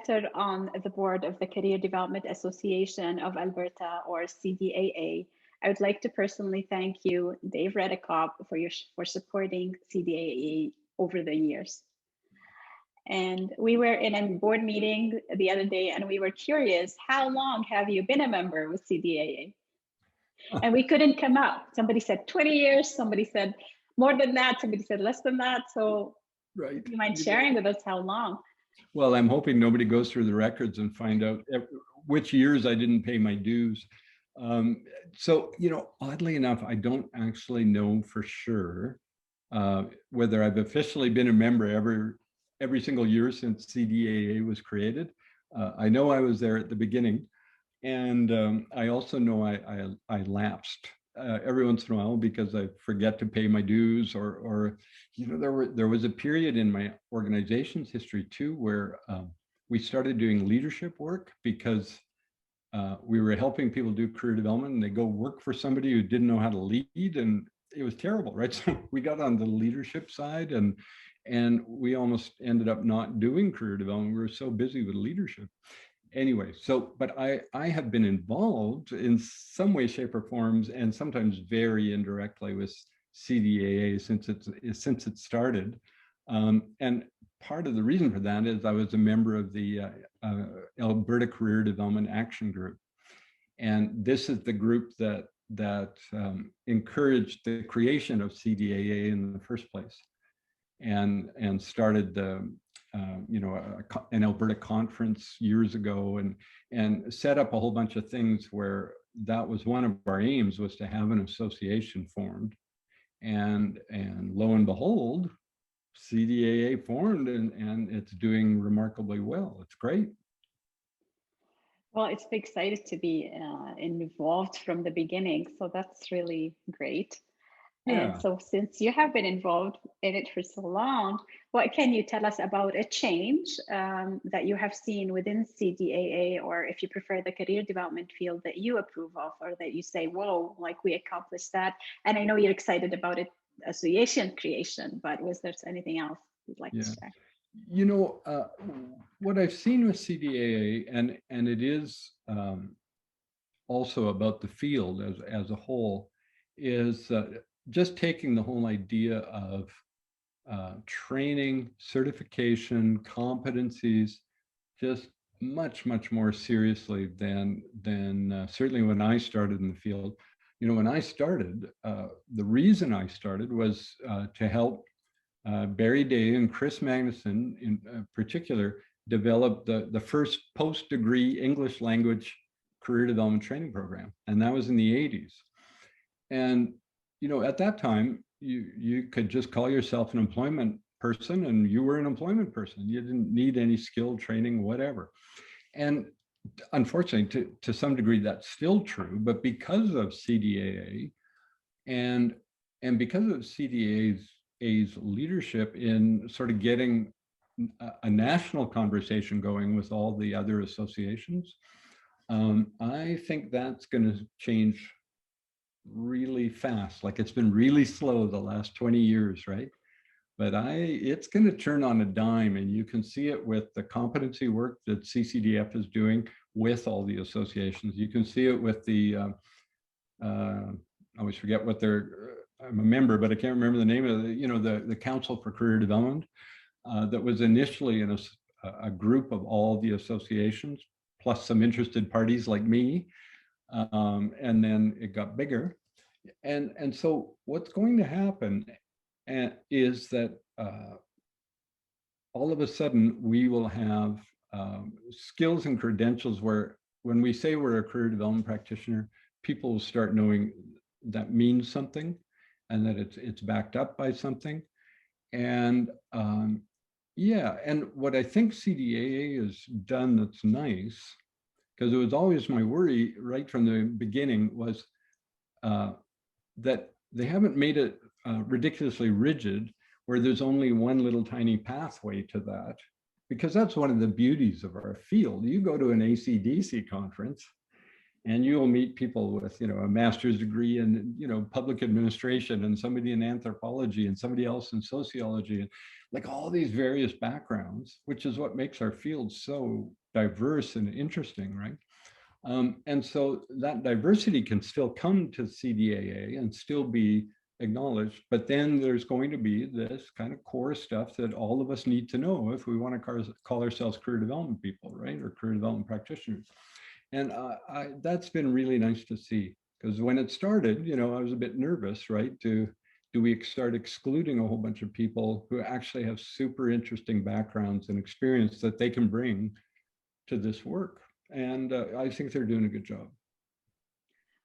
director on the board of the Career Development Association of Alberta, or CDAA. I would like to personally thank you, Dave Redekop, for supporting CDAA over the years. And we were in a board meeting the other day, and we were curious, how long have you been a member with CDAA? And we couldn't come up. Somebody said 20 years, somebody said more than that, somebody said less than that. So right. Do you mind sharing with us how long? Well, I'm hoping nobody goes through the records and find out which years I didn't pay my dues. So, oddly enough, I don't actually know for sure whether I've officially been a member every single year since CDAA was created. I know I was there at the beginning, and I also know I lapsed every once in a while because I forget to pay my dues, or there was a period in my organization's history too where we started doing leadership work because we were helping people do career development, and they go work for somebody who didn't know how to lead, and it was terrible, right? So we got on the leadership side, and we almost ended up not doing career development. We were so busy with leadership. Anyway, but I have been involved in some way, shape, or forms, and sometimes very indirectly with CDAA since it started. And part of the reason for that is I was a member of the Alberta Career Development Action Group, and this is the group that encouraged the creation of CDAA in the first place, and started the an Alberta conference years ago, and set up a whole bunch of things where that was one of our aims, was to have an association formed, and lo and behold, CDAA formed, and it's doing remarkably well. It's great. Well, it's excited to be involved from the beginning, so that's really great. Yeah. And so since you have been involved in it for so long, what can you tell us about a change that you have seen within CDAA, or if you prefer the career development field, that you approve of, or that you say, whoa, like we accomplished that? And I know you're excited about it, association creation, but was there anything else you'd like to share? What I've seen with CDAA, and it is also about the field as a whole, is just taking the whole idea of training, certification, competencies, just much more seriously than certainly when I started in the field. When I started, the reason I started was to help Barry Day and Chris Magnuson in particular develop the first post-degree English language career development training program, and that was in the 80s. And at that time, you could just call yourself an employment person, and you were an employment person. You didn't need any skill training, whatever. And unfortunately, to some degree, that's still true. But because of CDAA and because of CDAA's leadership in sort of getting a national conversation going with all the other associations, I think that's going to change really fast. Like, it's been really slow the last 20 years, right? But it's going to turn on a dime, and you can see it with the competency work that CCDF is doing with all the associations. You can see it with the I always forget what I'm a member, but I can't remember the name of the Council for Career Development, that was initially in a group of all the associations plus some interested parties like me. And then it got bigger. And so what's going to happen is that all of a sudden we will have skills and credentials where when we say we're a career development practitioner, people will start knowing that means something, and that it's backed up by something. And and what I think CDAA has done that's nice, because it was always my worry right from the beginning, was that they haven't made it ridiculously rigid, where there's only one little tiny pathway to that, because that's one of the beauties of our field. You go to an ACDC conference, And you'll meet people with, a master's degree in, public administration, and somebody in anthropology, and somebody else in sociology, and like all these various backgrounds, which is what makes our field so diverse and interesting, right? And so that diversity can still come to CDAA and still be acknowledged, but then there's going to be this kind of core stuff that all of us need to know if we want to call ourselves career development people, right? Or career development practitioners. And that's been really nice to see, because when it started, I was a bit nervous, right? Do we start excluding a whole bunch of people who actually have super interesting backgrounds and experience that they can bring to this work? And I think they're doing a good job.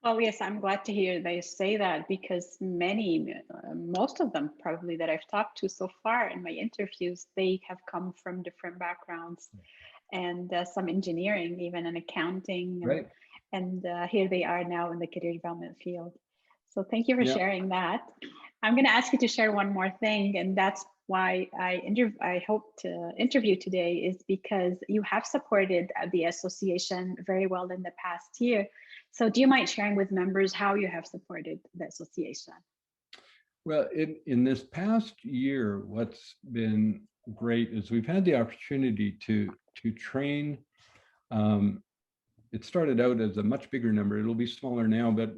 Oh, yes, I'm glad to hear they say that, because most of them probably that I've talked to so far in my interviews, they have come from different backgrounds, and some engineering, even in accounting. Right. And here they are now in the career development field. So thank you for Yeah. sharing that. I'm going to ask you to share one more thing, and that's why I hope to interview today, is because you have supported the association very well in the past year. So do you mind sharing with members how you have supported the association? Well, in this past year, what's been great is we've had the opportunity to train. It started out as a much bigger number. It'll be smaller now, but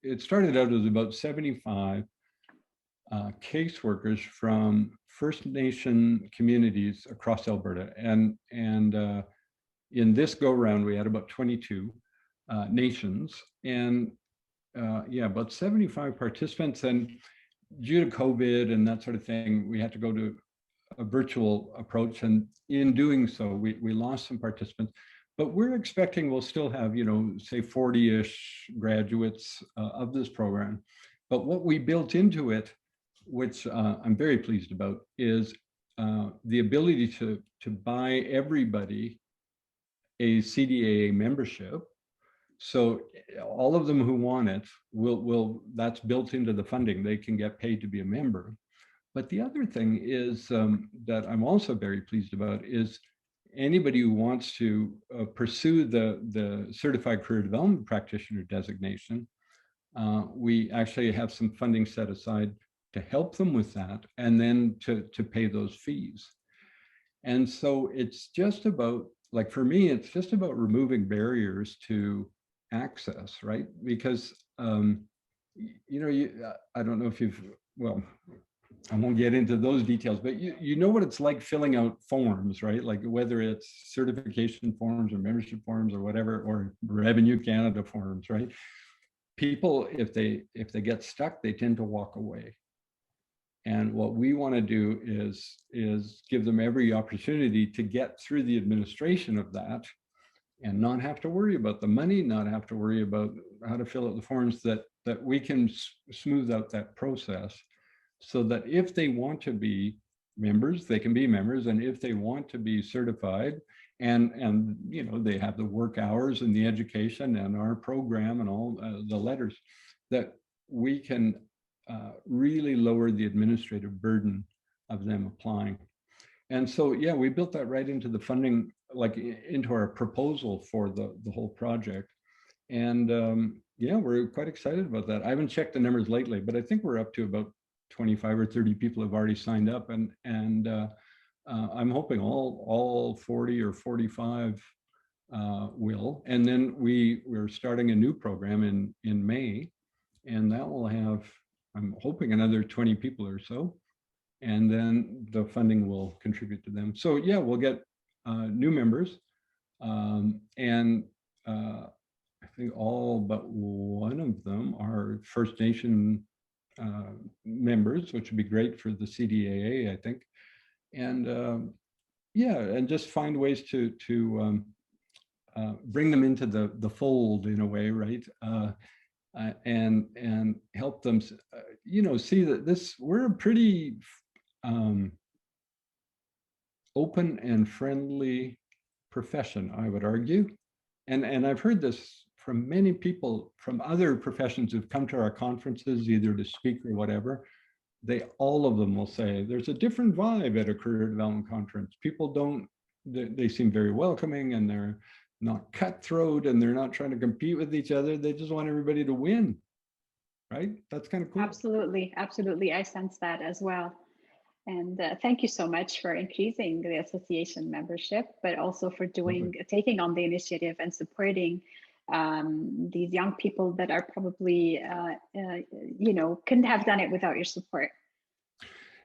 it started out as about 75 caseworkers from First Nation communities across Alberta. And in this go round, we had about 22 nations, and about 75 participants. And due to COVID and that sort of thing, we had to go to a virtual approach. And in doing so, we lost some participants. But we're expecting we'll still have, say 40-ish graduates of this program. But what we built into it, which I'm very pleased about, is the ability to buy everybody a CDAA membership. So all of them who want it will that's built into the funding. They can get paid to be a member. But the other thing is that I'm also very pleased about is anybody who wants to pursue the certified career development practitioner designation, we actually have some funding set aside to help them with that, and then to pay those fees. And so it's just about, like for me, it's just about removing barriers to access, right? Because I don't know if you've, well, I won't get into those details, but you know what it's like filling out forms, right? Like whether it's certification forms or membership forms or whatever, or Revenue Canada forms, right? People, if they get stuck, they tend to walk away. And what we want to do is give them every opportunity to get through the administration of that and not have to worry about the money, not have to worry about how to fill out the forms, that we can smooth out that process, so that if they want to be members, they can be members. And if they want to be certified, and they have the work hours and the education and our program and all the letters, that we can really lower the administrative burden of them applying. And so, yeah, we built that right into the funding, like into our proposal for the whole project. And we're quite excited about that. I haven't checked the numbers lately, but I think we're up to about 25 or 30 people have already signed up, and I'm hoping all 40 or 45 will. And then we're starting a new program in May, and that will have, I'm hoping, another 20 people or so, and then the funding will contribute to them. So yeah, we'll get new members, and I think all but one of them are First Nation members, which would be great for the CDAA, I think. And and just find ways to bring them into the fold in a way, right? And help them, see that we're a pretty open and friendly profession, I would argue. And I've heard this from many people from other professions who've come to our conferences, either to speak or whatever. All of them will say there's a different vibe at a career development conference. People they seem very welcoming, and not cutthroat, and they're not trying to compete with each other. They just want everybody to win, right? That's kind of cool. Absolutely, absolutely. I sense that as well. And thank you so much for increasing the association membership, but also for taking on the initiative and supporting these young people that are probably, couldn't have done it without your support.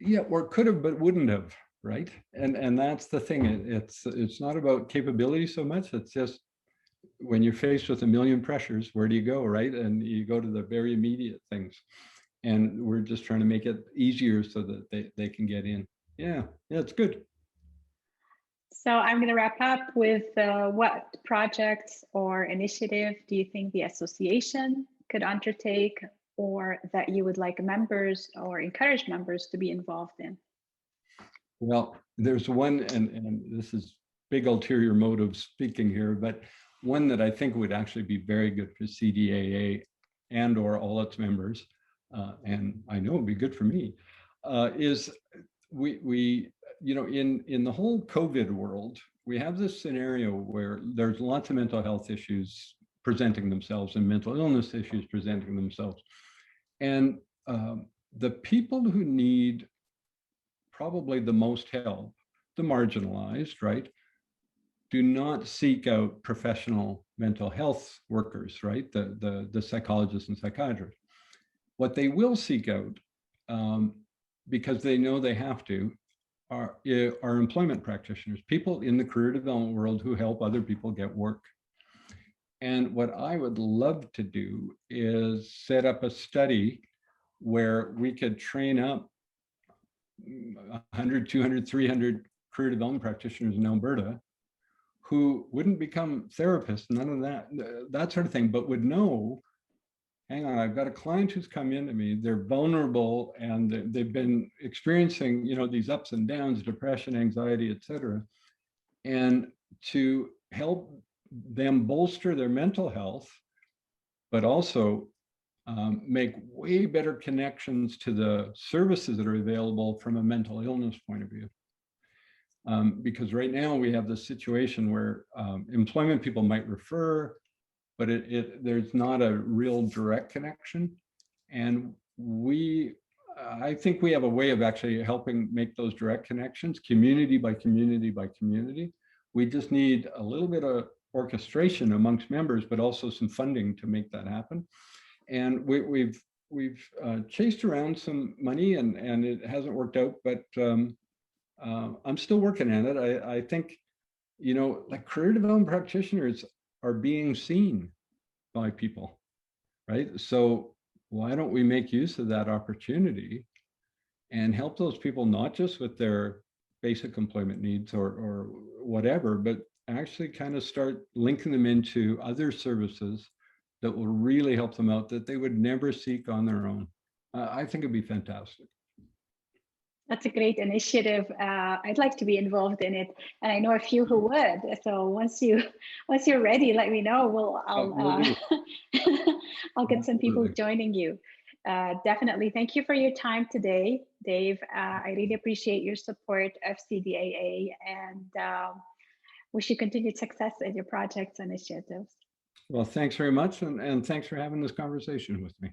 Yeah, or could have, but wouldn't have, right? And that's the thing. It's not about capability so much. It's just when you're faced with a million pressures, where do you go, right? And you go to the very immediate things. And we're just trying to make it easier so that they can get in. Yeah, it's good. So I'm going to wrap up with what projects or initiative do you think the association could undertake, or that you would like members or encourage members to be involved in? Well, there's one, and this is big ulterior motive speaking here, but one that I think would actually be very good for CDAA and or all its members, and I know it'd be good for me, is we in the whole COVID world, we have this scenario where there's lots of mental health issues presenting themselves and mental illness issues presenting themselves. And the people who need probably the most help, the marginalized, right, do not seek out professional mental health workers, right, the psychologists and psychiatrists. What they will seek out, because they know they have to, are employment practitioners, people in the career development world who help other people get work. And what I would love to do is set up a study where we could train up 100, 200, 300 career development practitioners in Alberta who wouldn't become therapists, none of that sort of thing, but would know, hang on, I've got a client who's come into me, they're vulnerable and they've been experiencing, these ups and downs, depression, anxiety, et cetera. And to help them bolster their mental health, but also make way better connections to the services that are available from a mental illness point of view. Because right now we have this situation where employment people might refer, but there's not a real direct connection. And I think we have a way of actually helping make those direct connections, community by community by community. We just need a little bit of orchestration amongst members, but also some funding to make that happen. And we've chased around some money and it hasn't worked out, but I'm still working on it. I think, like career development practitioners are being seen by people, right? So why don't we make use of that opportunity and help those people, not just with their basic employment needs or whatever, but actually kind of start linking them into other services that will really help them out that they would never seek on their own. I think it'd be fantastic. That's a great initiative. I'd like to be involved in it, and I know a few who would. So once you're ready, let me know. I'll get some people joining you. Definitely. Thank you for your time today, Dave. I really appreciate your support of CDAA, and wish you continued success in your projects and initiatives. Well, thanks very much, and thanks for having this conversation with me.